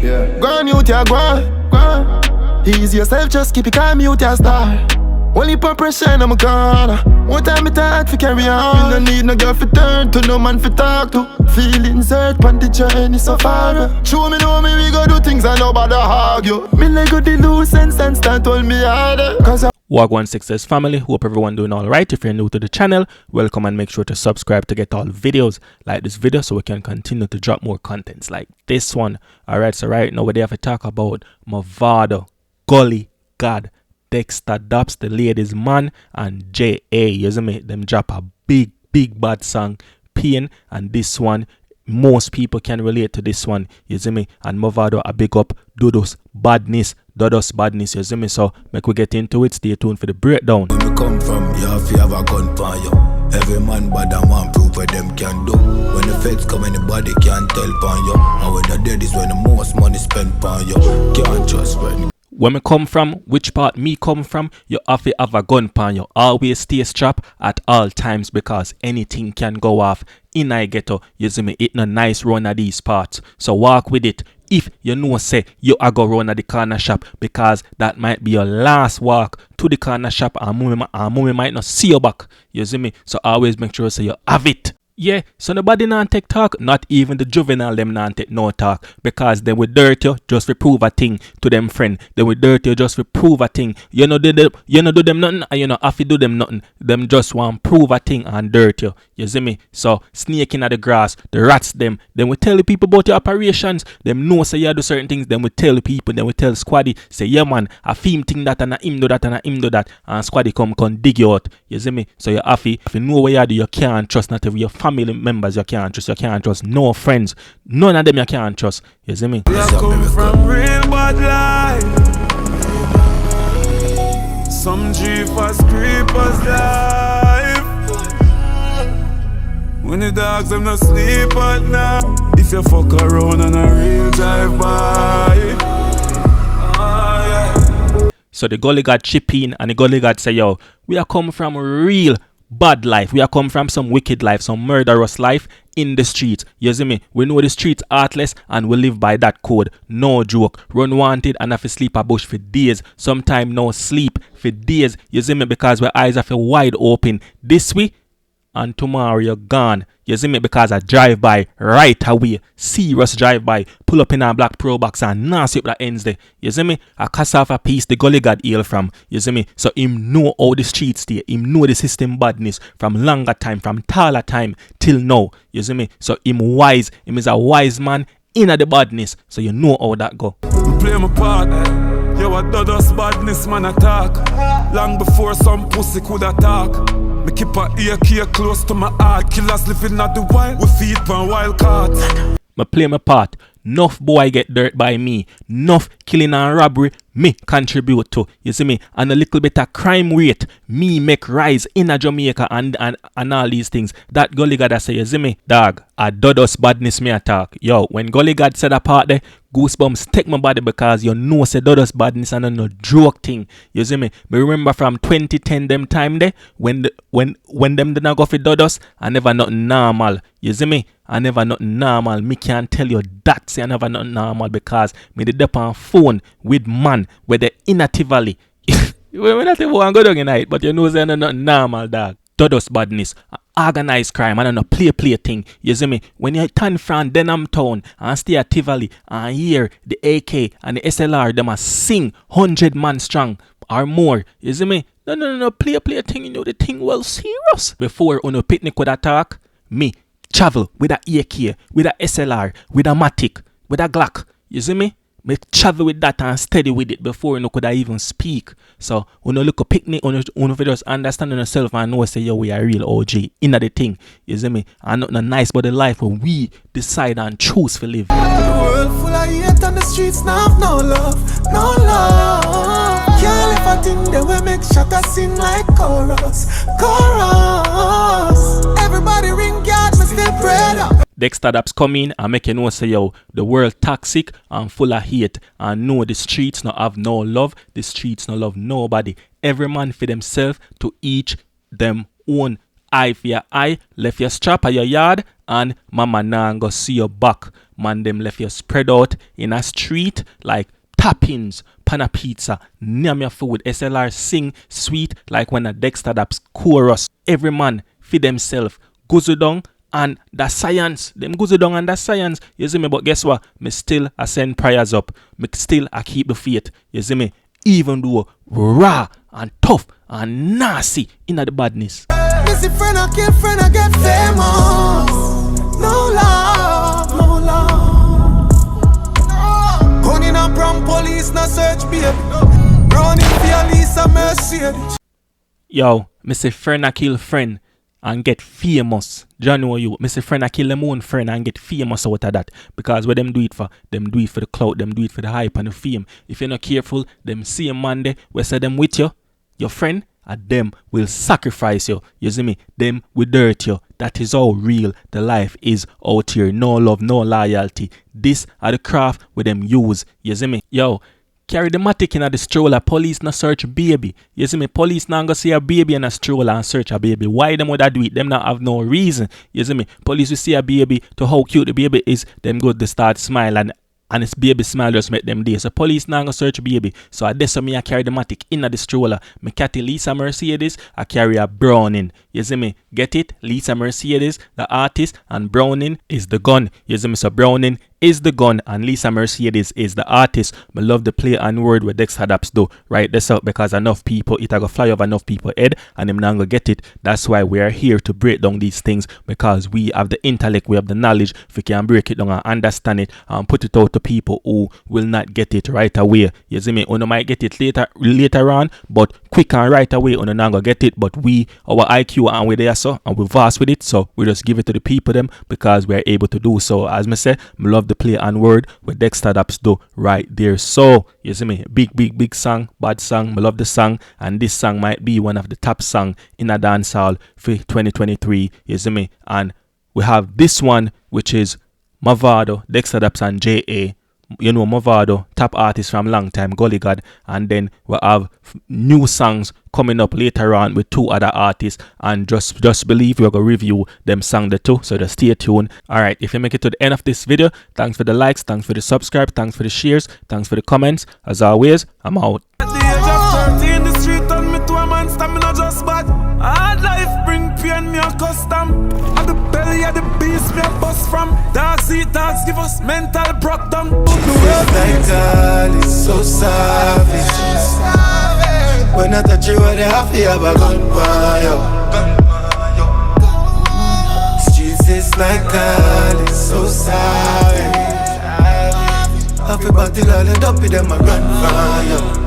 Yeah. Go on, youth, yeah, go on. Ease yourself, just keep it calm, youth, yeah, star. Only pop pressure in my corner. One time it hard to carry on. You no need no girl for turn to, no man for talk to. Feelings hurt, pan the journey so far. Show me, know me, we go do things and nobody argue. Me like go the loose and start hold me harder. Cause Wagwan Success family, hope everyone doing alright. If you're new to the channel, welcome and make sure to subscribe to get all videos like this video so we can continue to drop more contents like this one. Alright, so right now we have to talk about Mavado, Gully God, Dexta Daps, the ladies man, and J.A. You see me? Them drop a big bad song, Pain, and this one, most people can relate to this one, you see me? And Mavado a big up Dudus badness, you see me? So make we get into it. Stay tuned for the breakdown. When we come from, you have a gun for you. Every man bad and one proof what them can do. When the feds come, anybody can tell on you. And when the dead is when the most money spent on you. Can't trust when. When me come from, which part me come from, you have to have a gun pan you. Always stay strapped at all times because anything can go off in a ghetto. You see me, it no nice run at these parts. So walk with it. If you know say you are go run at the corner shop because that might be your last walk to the corner shop and mommy might not see you back. You see me? So always make sure say you have it. Yeah, so nobody not take talk, not even the juvenile them not take no talk because they will dirt you just to prove a thing to them friend. They will dirt you just to prove a thing. You know do them nothing and you know have to do them nothing. Them just want prove a thing and dirt you. You see me? So snaking at the grass, the rats them will tell the people about your operations. Them know say you do certain things, them will tell the people, them will tell Squaddy, say yeah man, a film thing that and a him do that and a him do that and Squaddy come dig you out. You see me? So you have to, if you know where you do, you can't trust not even your family members you can't trust no friends, none of them you can't trust. You see me? We are come from real bad life. Some jeepers creepers life. When the dogs them not sleep at night. If you fuck around on a real drive by. So the gully god chip in and the gully god say yo, we are come from real bad life. We are come from some wicked life, some murderous life in the streets. You see me? We know the streets heartless and we live by that code. No joke. Run wanted and have to sleep a bush for days. Sometime no sleep for days. You see me? Because our eyes are wide open. This week and tomorrow you're gone. You see me? Because I drive by right away. Serious drive by. Pull up in a black pro box and nasty up that ends there. You see me? I cast off a piece the gully god heal from. You see me? So him know how the streets stay. Him know the system badness from longer time, from taller time till now. You see me? So him wise. Him is a wise man in the badness. So you know how that go. Play my part. Yo, a Dudus badness man attack. Long before some pussy could attack. Me keep a ear key close to my heart. Killers living at the wild. We feed on wild cards. Me play my part. Enough boy get dirt by me. Enough killing and robbery me contribute to. You see me? And a little bit of crime rate me make rise in a Jamaica and all these things. That gully god I say, you see me? Dog, a Dudus badness me attack. Yo, when gully god said a part there, goosebumps take my body because you know say Dudus badness and no joke thing. You see me? Me remember from 2010 them time there when them did not go for Dudus, I never nothing normal. You see me? I never nothing normal. Me can't tell you that say I never nothing normal because me did up on phone with man where they inactively. We're not even go down in night, but you know they're not normal, dog. Dudus badness, organized crime, and a play thing. You see me? When you turn from Denham Town and stay at Tivoli and hear the AK and the SLR, them a sing 100 man strong or more. You see me? No, play thing, you know the thing well serious. Before on a picnic with attack, me travel with a AK, with a SLR, with a Matic, with a Glock. You see me? Me travel with that and steady with it before you could I even speak. So when you look a picnic, when you just understand yourself and know say yo we are real OG in the thing. You see me? And not nice but the life where we decide and choose to live. The world full of hate on the streets now have no love, no love. Can't live a thing that will make shatter sing like chorus. Everybody ring God, me still pray up. Dexta Daps come in and make you know say yo the world toxic and full of hate and know the streets no have no love, the streets no love nobody. Every man for themselves to each them own eye for your eye, left your strap at your yard, and mama nah go see your back. Man, them left you spread out in a street like tappings, pan a pizza, name your food, SLR sing sweet like when a Dexta Daps chorus. Every man for themself, goes down and the science, them goes down and the science, you see me, but guess what? Me still I send prayers up, me still I keep the faith, you see me, even though raw and tough and nasty in the badness. Missy friend I kill friend I get famous. No love, no love. Gunning up from police, no search baby. Running for Lisa Mercedes. Yo, me say friend I kill friend and get famous. John know you. Me say friend I kill them own friend and get famous out of that. Because what them do it for the clout, them do it for the hype and the fame. If you're not careful, them same man there, we say them with you, your friend, and them will sacrifice you. You see me? Them will dirt you. That is how real the life is out here. No love, no loyalty. This are the craft with them use. You see me? Yo, carry the matic in the stroller. Police not search baby. You see me? Police not go see a baby in a stroller and search a baby. Why them would that do it? Them not have no reason. You see me? Police will see a baby to how cute the baby is. Them go to start smile and its baby smile just make them day. So police now go search baby. So I guess me I carry the matic in the stroller. Me catty Lisa Mercedes, I carry a Browning. You see me? Get it? Lisa Mercedes, the artist, and Browning is the gun. You see me? So Browning is the gun and Lisa Mercedes is the artist. I love the play and word with Dexta Daps do. Right this out because enough people, it go fly over enough people head and them now go get it. That's why we are here to break down these things, because we have the intellect, we have the knowledge, we can break it down and understand it and put it out to people who will not get it right away. You see me? Uno might get it later on, but quick and right away uno not go get it. But we, our IQ and we there so and we vast with it, so we just give it to the people them because we are able to do so. As me say, I love the play and word with Dexta Daps do right there. So you see me, big song, bad song. I love the song, and this song might be one of the top song in a dancehall for 2023. You see me, and we have this one which is Mavado, Dexta Daps and JA. You know Mavado, top artist from long time, Gully God, and then we have new songs coming up later on with two other artists, and just believe we're gonna review them song the two, so just stay tuned. Alright, if you make it to the end of this video, thanks for the likes, thanks for the subscribe, thanks for the shares, thanks for the comments. As always, I'm out. At the age of 30 in the street, turn me to a man, stamina just bad. Hard life bring pain, me a custom. At the belly of the beast, me a bust from. Dogs eat dogs, give us mental breakdown. The world like God is so savage. When I touch you, they have to have a gunfire. Streets is like God is so savage. Happy battle all end up with them a gunfire.